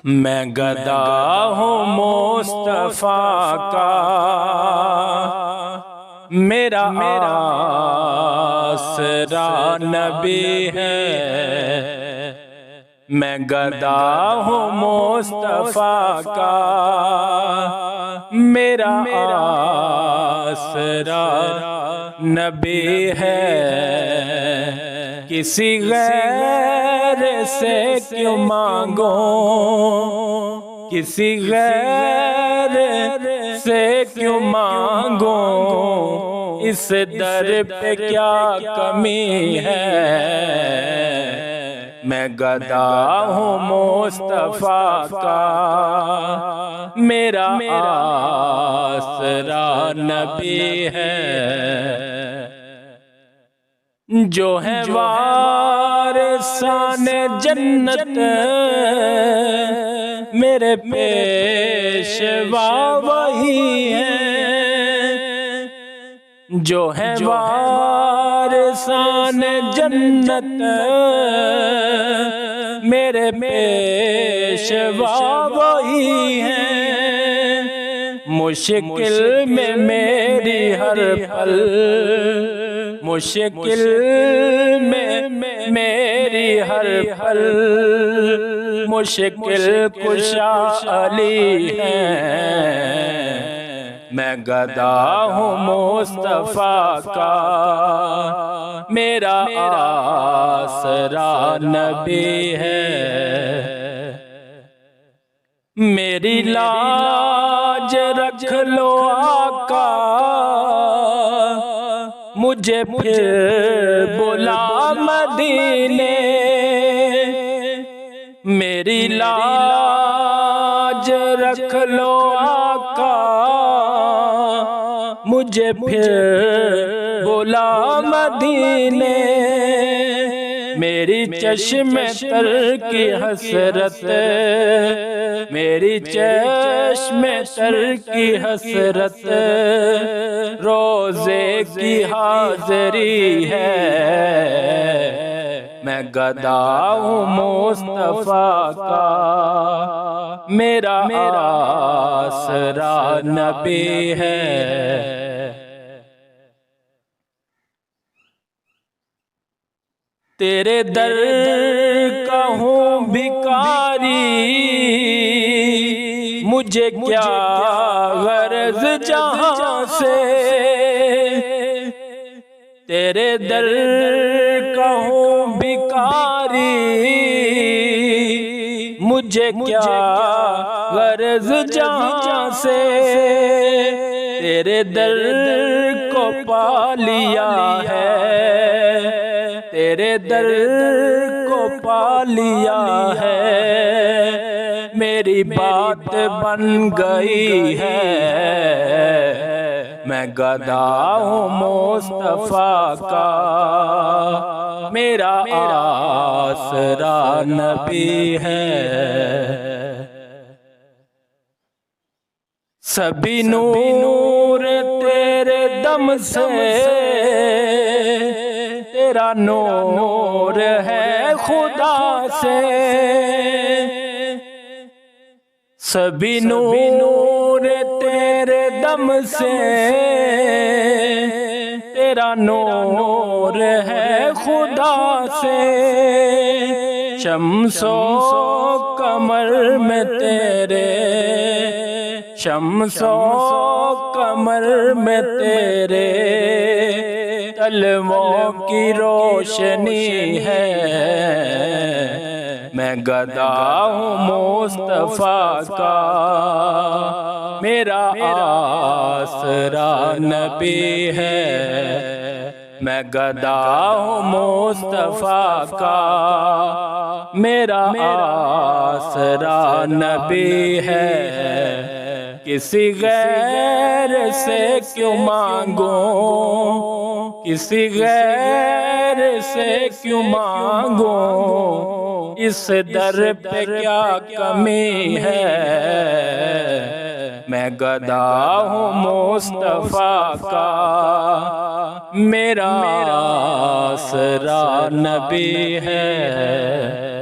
मैं गदा हूँ मुस्तफा का, मेरा आसरा नबी है। मैं गदा हूँ मुस्तफा का, मेरा आसरा नबी है। किसी गैर से क्यों मांगो, किसी गैर से क्यों मांगो, इस दर पे क्या कमी है। मैं गदा हूँ मुस्तफा का, मेरा आसरा नबी है। जो है वारिसाने जन्नत, मेरे पेशवा वही है। जो है वारिसाने जन्नत, मेरे पेशवा वही है। मुश्किल में मेरी हर पल, मुश्किल में मेरी हर पल, मुश्किल कुशा अली है। मैं गदा हूँ मुस्तफा का, मेरा आसरा नबी है। मेरी लाज रख लो आका, मुझे फिर बुला मदीने। मेरी लाज रख लो आका, मुझे फिर बुला मदीने। मेरी चश्मे तर की हसरत, मेरी चश्मे तर की हसरत, रोजे की हाज़री है। मैं गदा हूँ मुस्तफा का, मेरा आसरा नबी है। तेरे दर का हूँ भिखारी, मुझे क्या गरज जहाँ से। तेरे दर का हूँ भिखारी, मुझे क्या गरज जहाँ से। तेरे दर को पा लिया है, तेरे दर को पा लिया है। मेरी बात बन गई है। मैं गदा हूँ मुस्तफा का, मेरा आसरा नबी है। सभी नूर तेरे दम से, तेरा नूर है खुदा से। सभी नूर तेरे दम से, तेरा नूर है खुदा से। शम्सो कमर में तेरे, शम्सो कमर में तेरे, तलवों की रोशनी है। मैं गदा हूँ मुस्तफा का, मेरा आसरा नबी है। मैं गदा हूँ मुस्तफा का, मेरा आसरा नबी है। किसी गैर से क्यों मांगो, किसी गैर से क्यों मांगो, इस दर पे क्या कमी है। मैं गदा हूँ मुस्तफा का, मेरा आसरा नबी है।